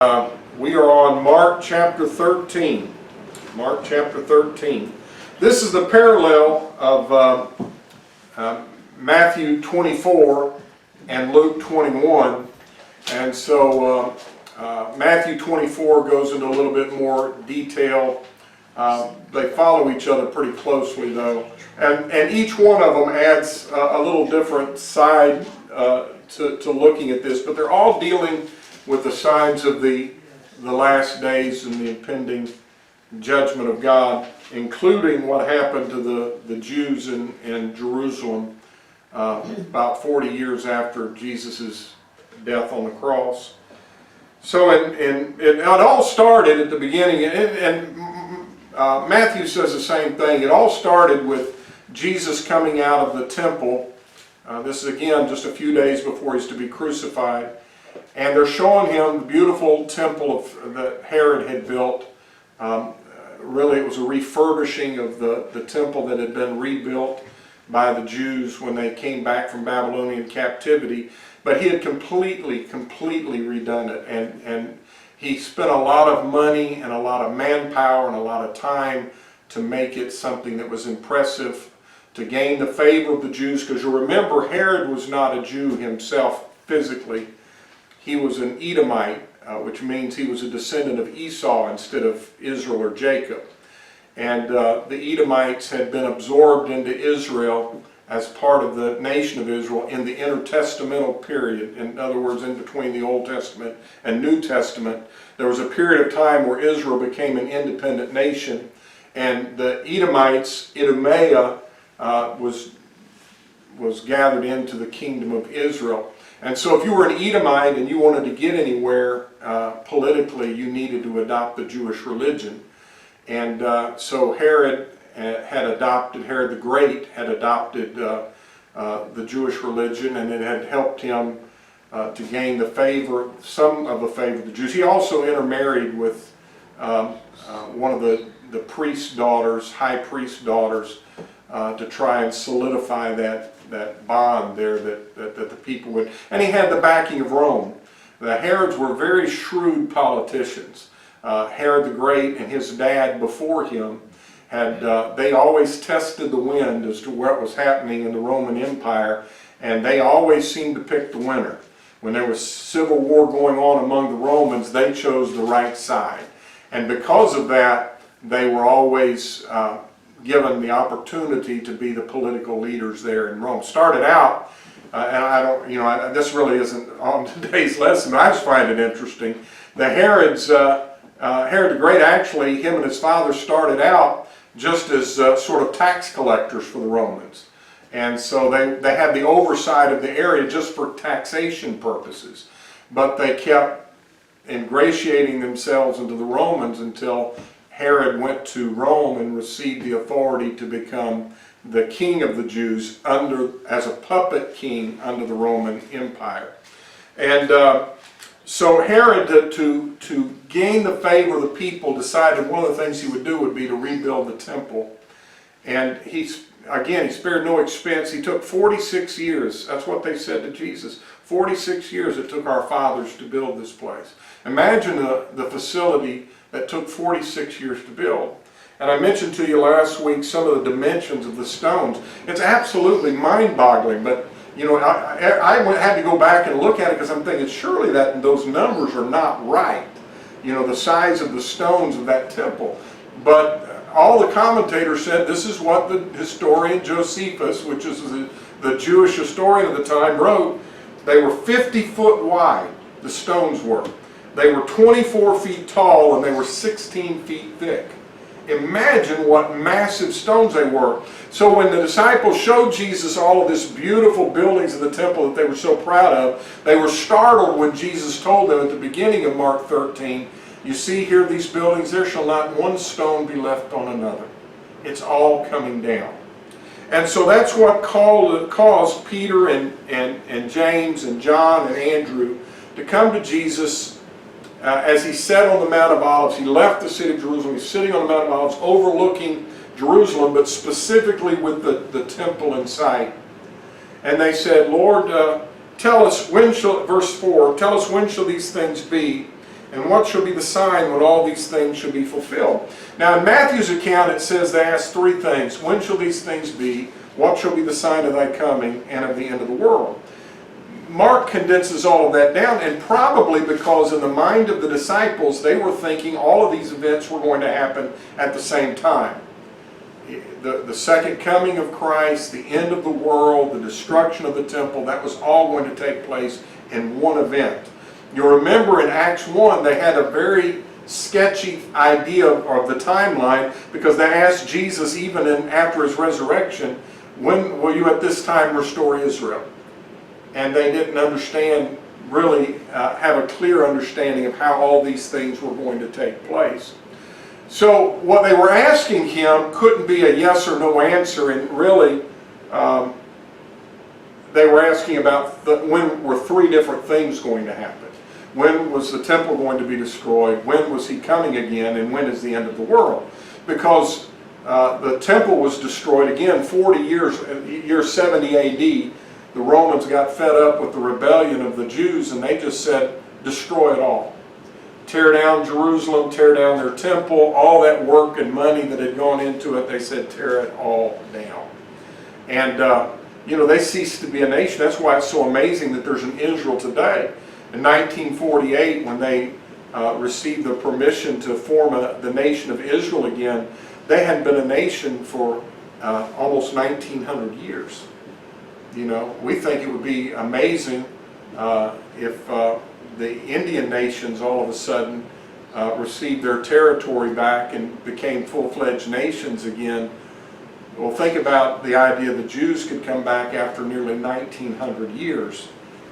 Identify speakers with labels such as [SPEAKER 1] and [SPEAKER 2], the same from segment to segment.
[SPEAKER 1] We are on Mark chapter 13. Mark chapter 13. This is the parallel of Matthew 24 and Luke 21. And so Matthew 24 goes into a little bit more detail. They follow each other pretty closely though. And each one of them adds a little different side to looking at this. But they're all dealing with the signs of the last days and the impending judgment of God, including what happened to the Jews in Jerusalem about 40 years after Jesus' death on the cross. So it all started at the beginning, and Matthew says the same thing. It all started with Jesus coming out of the temple. This is again just a few days before he's to be crucified. And they're showing him the beautiful temple that Herod had built. Really, it was a refurbishing of the temple that had been rebuilt by the Jews when they came back from Babylonian captivity. But he had completely redone it. And he spent a lot of money and a lot of manpower and a lot of time to make it something that was impressive, to gain the favor of the Jews. Because you remember, Herod was not a Jew himself physically. He was an Edomite, which means he was a descendant of Esau instead of Israel or Jacob. And the Edomites had been absorbed into Israel as part of the nation of Israel in the intertestamental period. In other words, in between the Old Testament and New Testament, there was a period of time where Israel became an independent nation. And the Edomites, Idumea, was gathered into the kingdom of Israel. And so if you were an Edomite and you wanted to get anywhere politically, you needed to adopt the Jewish religion. And so Herod the Great had adopted the Jewish religion, and it had helped him to gain the favor, some of the favor of the Jews. He also intermarried with one of the priest's daughters, high priest's daughters, to try and solidify that bond there that the people would. And he had the backing of Rome. The Herods were very shrewd politicians. Herod the Great and his dad before him they always tested the wind as to what was happening in the Roman Empire, and they always seemed to pick the winner. When there was civil war going on among the Romans, they chose the right side. And because of that, they were always given the opportunity to be the political leaders there in Rome. Started out, and I don't, this really isn't on today's lesson, but I just find it interesting. The Herods, Herod the Great, actually, him and his father started out just as sort of tax collectors for the Romans. And so they had the oversight of the area just for taxation purposes. But they kept ingratiating themselves into the Romans until Herod went to Rome and received the authority to become the king of the Jews as a puppet king under the Roman Empire. And so Herod, to gain the favor of the people, decided one of the things he would do would be to rebuild the temple. And he spared no expense. He took 46 years. That's what they said to Jesus. 46 years it took our fathers to build this place. Imagine the facility that took 46 years to build. And I mentioned to you last week some of the dimensions of the stones. It's absolutely mind-boggling, but I had to go back and look at it because I'm thinking surely those numbers are not right. The size of the stones of that temple. But all the commentators said this is what the historian Josephus, which is the Jewish historian of the time, wrote. They were 50 foot wide, the stones were. They were 24 feet tall and they were 16 feet thick. Imagine what massive stones they were. So when the disciples showed Jesus all of these beautiful buildings of the temple that they were so proud of, they were startled when Jesus told them at the beginning of Mark 13, you see here these buildings, there shall not one stone be left on another. It's all coming down. And so that's what caused Peter and James and John and Andrew to come to Jesus as he sat on the Mount of Olives. He left the city of Jerusalem. He's sitting on the Mount of Olives overlooking Jerusalem, but specifically with the temple in sight. And they said, Lord, tell us when shall, verse 4, tell us when shall these things be, And what shall be the sign when all these things shall be fulfilled? Now in Matthew's account it says they asked three things. When shall these things be? What shall be the sign of thy coming and of the end of the world? Mark condenses all of that down, and probably because in the mind of the disciples they were thinking all of these events were going to happen at the same time. The second coming of Christ, the end of the world, the destruction of the temple, that was all going to take place in one event. You'll remember in Acts 1 they had a very sketchy idea of the timeline, because they asked Jesus even after his resurrection, when will you at this time restore Israel? And they didn't understand, really have a clear understanding of how all these things were going to take place. So what they were asking him couldn't be a yes or no answer, and really they were asking about when were three different things going to happen. When was the temple going to be destroyed? When was he coming again? And when is the end of the world? Because the temple was destroyed again 40 years, year 70 AD. The Romans got fed up with the rebellion of the Jews, and they just said, destroy it all. Tear down Jerusalem, tear down their temple, all that work and money that had gone into it, they said, tear it all down. And, you know, they ceased to be a nation. That's why it's so amazing that there's an Israel today. In 1948, when they received the permission to form the nation of Israel again, they hadn't been a nation for almost 1900 years. You know, we think it would be amazing if the Indian nations all of a sudden received their territory back and became full-fledged nations again. Well, think about the idea the Jews could come back after nearly 1900 years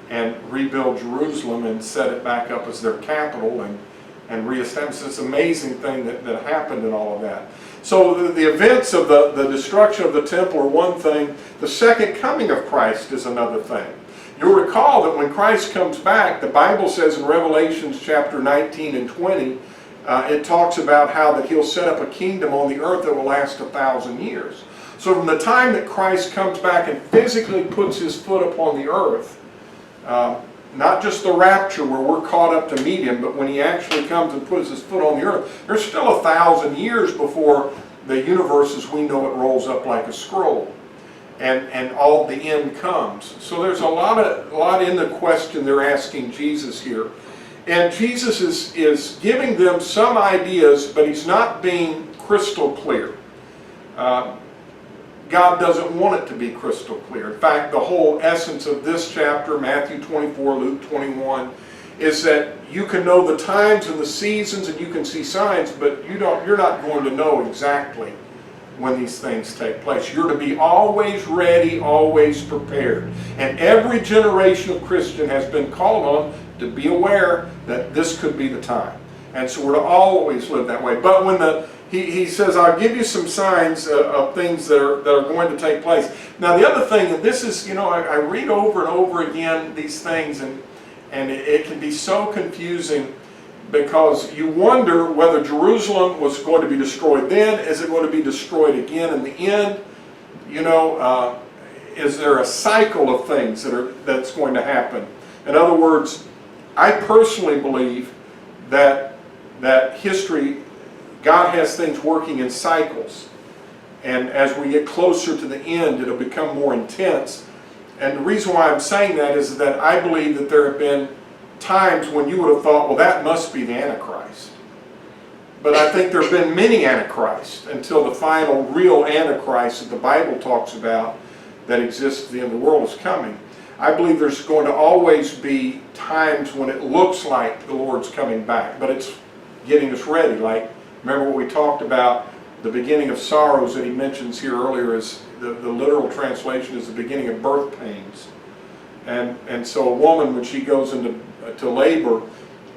[SPEAKER 1] and rebuild Jerusalem and set it back up as their capital and reestablish this amazing thing that happened in all of that. So the events of the destruction of the temple are one thing. The second coming of Christ is another thing. You'll recall that when Christ comes back, the Bible says in Revelations chapter 19 and 20, it talks about how that he'll set up a kingdom on the earth that will last 1,000 years. So from the time that Christ comes back and physically puts his foot upon the earth, not just the rapture where we're caught up to meet him, but when he actually comes and puts his foot on the earth, there's still 1,000 years before the universe as we know it rolls up like a scroll. And all the end comes. So there's a lot in the question they're asking Jesus here. And Jesus is giving them some ideas, but he's not being crystal clear. God doesn't want it to be crystal clear. In fact, the whole essence of this chapter, Matthew 24, Luke 21, is that you can know the times and the seasons and you can see signs, but you're not going to know exactly when these things take place. You're to be always ready, always prepared. And every generation of Christian has been called on to be aware that this could be the time. And so we're to always live that way. But when he says, I'll give you some signs of things that are going to take place. Now the other thing, and this is, you know, I read over and over again these things, and it can be so confusing, because you wonder whether Jerusalem was going to be destroyed then. Is it going to be destroyed again in the end? You know, is there a cycle of things that's going to happen? In other words, I personally believe that history, God has things working in cycles. And as we get closer to the end, it'll become more intense. And the reason why I'm saying that is that I believe that there have been times when you would have thought, well, that must be the Antichrist. But I think there have been many Antichrists until the final real Antichrist that the Bible talks about that exists at the end of the world is coming. I believe there's going to always be times when it looks like the Lord's coming back, but it's getting us ready. Like, remember what we talked about, the beginning of sorrows that he mentions here earlier is, the literal translation is the beginning of birth pains. And so a woman, when she goes into labor,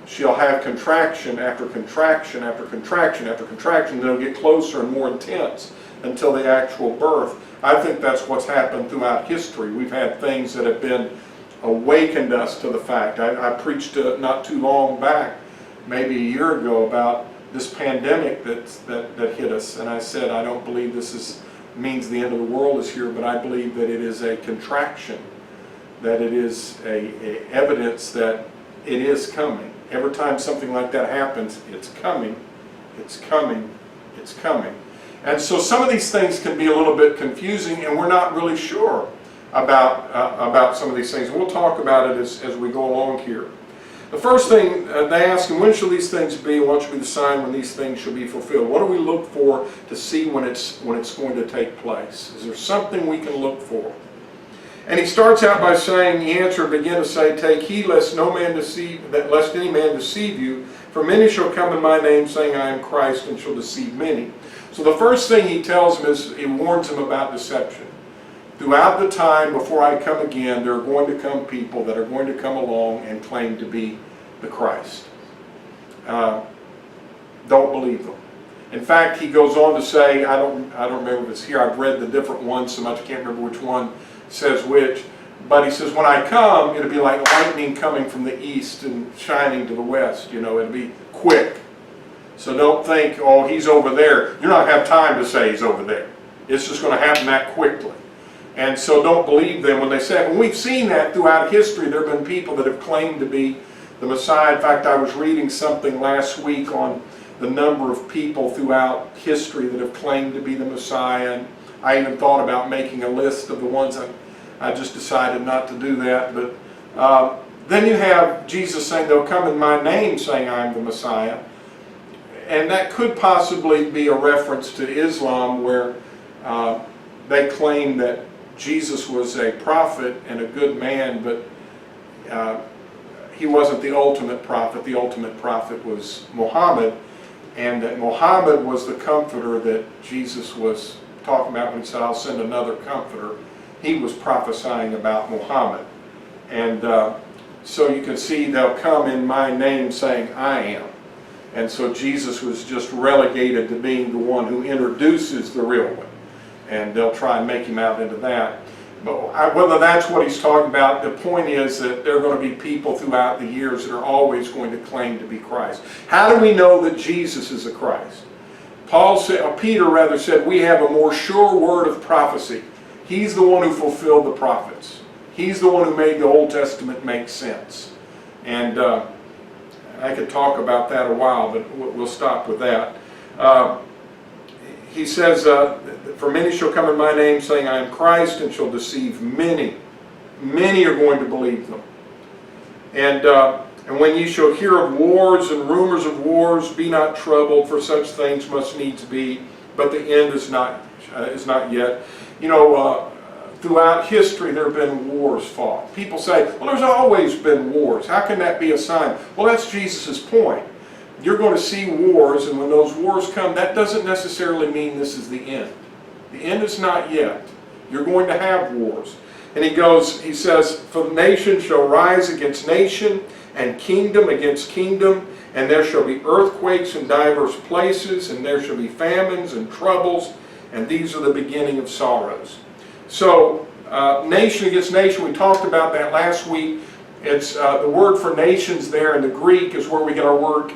[SPEAKER 1] she'll have contraction after contraction after contraction after contraction, and it'll get closer and more intense until the actual birth. I think that's what's happened throughout history. We've had things that have been awakened us to the fact. I preached not too long back, maybe a year ago, about this pandemic that hit us, and I said I don't believe this means the end of the world is here, but I believe that it is a contraction, that it is a evidence that it is coming. Every time something like that happens, it's coming, it's coming, it's coming. And so some of these things can be a little bit confusing, and we're not really sure about some of these things. We'll talk about it as we go along here. The first thing they ask him, when shall these things be? What shall be the sign when these things shall be fulfilled? What do we look for to see when it's going to take place? Is there something we can look for? And he starts out by saying, he answered and began to say, take heed lest any man deceive you, for many shall come in my name, saying, I am Christ, and shall deceive many. So the first thing he tells him is, he warns him about deception. Throughout the time before I come again, there are going to come people that are going to come along and claim to be the Christ. Don't believe them. In fact, he goes on to say, I don't remember if it's here, I've read the different ones so much I can't remember which one says which, but he says, when I come, it'll be like lightning coming from the east and shining to the west. You know, it'll be quick. So don't think, oh, he's over there. You're not going to have time to say he's over there. It's just going to happen that quickly. And so don't believe them when they say it. And we've seen that throughout history. There have been people that have claimed to be the Messiah. In fact, I was reading something last week on the number of people throughout history that have claimed to be the Messiah. And I even thought about making a list of the ones. I just decided not to do that. But then you have Jesus saying, they'll come in my name saying I'm the Messiah. And that could possibly be a reference to Islam, where they claim that Jesus was a prophet and a good man, but he wasn't the ultimate prophet. The ultimate prophet was Muhammad, and that Muhammad was the comforter that Jesus was talking about when he said, I'll send another comforter. He was prophesying about Muhammad. And so you can see they'll come in my name saying I am. And so Jesus was just relegated to being the one who introduces the real one. And they'll try and make him out into that. But whether that's what he's talking about, the point is that there are going to be people throughout the years that are always going to claim to be Christ. How do we know that Jesus is the Christ? Peter said, we have a more sure word of prophecy. He's the one who fulfilled the prophets. He's the one who made the Old Testament make sense. And I could talk about that a while, but we'll stop with that. He says, for many shall come in my name, saying, I am Christ, and shall deceive many. Many are going to believe them. And when ye shall hear of wars and rumors of wars, be not troubled, for such things must needs be, but the end is not yet. You know, throughout history there have been wars fought. People say, well, there's always been wars. How can that be a sign? Well, that's Jesus' point. You're going to see wars, and when those wars come, that doesn't necessarily mean this is the end. The end is not yet. You're going to have wars. And he says, for nation shall rise against nation, and kingdom against kingdom, and there shall be earthquakes in divers places, and there shall be famines and troubles, and these are the beginning of sorrows. So, nation against nation, we talked about that last week. It's the word for nations there in the Greek is where we get our word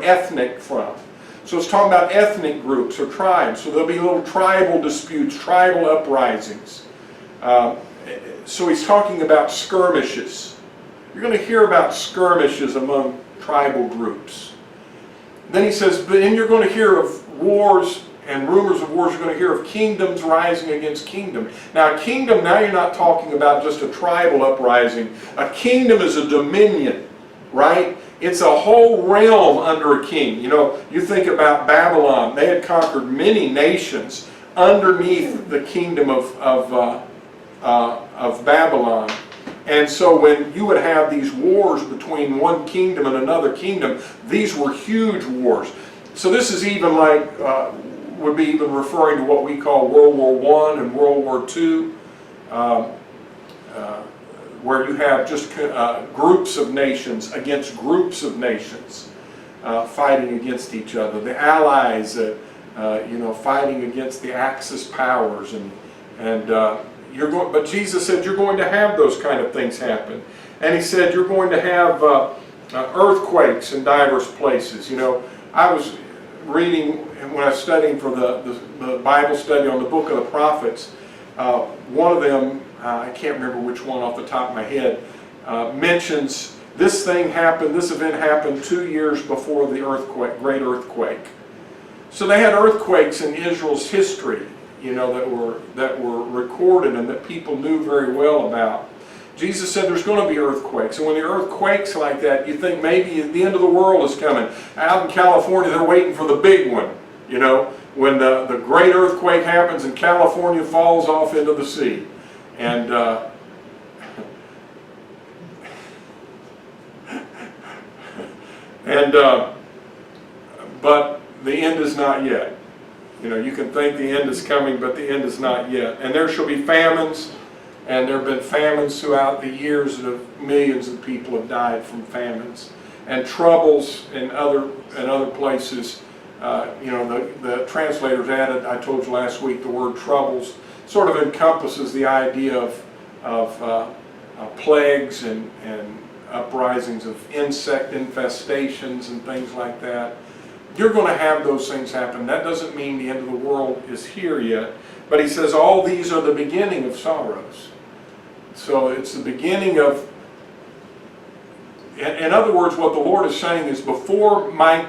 [SPEAKER 1] ethnic from. So it's talking about ethnic groups or tribes. So there'll be little tribal disputes, tribal uprisings. So he's talking about skirmishes. You're going to hear about skirmishes among tribal groups. Then he says, but then you're going to hear of wars and rumors of wars. You're going to hear of kingdoms rising against kingdom. Now a kingdom, now you're not talking about just a tribal uprising. A kingdom is a dominion, right? It's a whole realm under a king. You know, you think about Babylon. They had conquered many nations underneath the kingdom of Babylon. And so when you would have these wars between one kingdom and another kingdom, these were huge wars. So this is even like, would be even referring to what we call World War I and World War II, where you have just groups of nations against groups of nations fighting against each other. The Allies, fighting against the Axis powers, but Jesus said you're going to have those kind of things happen, and he said you're going to have earthquakes in diverse places. You know, I was reading when I was studying for the Bible study on the book of the prophets. One of them, I can't remember which one off the top of my head, mentions This thing happened, this event happened 2 years before the earthquake, great earthquake. So they had earthquakes in Israel's history, you know, that were recorded and that people knew very well about. Jesus said there's going to be earthquakes, and when the earth quakes like that, you think maybe the end of the world is coming. Out in California, they're waiting for the big one, you know, when the great earthquake happens and California falls off into the sea. And but the end is not yet. You know, you can think the end is coming, but the end is not yet. And there shall be famines, and there have been famines throughout the years that millions of people have died from famines. And troubles in other places. You know, the translators added, I told you last week, the word troubles sort of encompasses the idea of plagues and uprisings of insect infestations and things like that. You're going to have those things happen. That doesn't mean the end of the world is here yet. But he says all these are the beginning of sorrows. So it's the beginning of, in other words, what the Lord is saying is, before my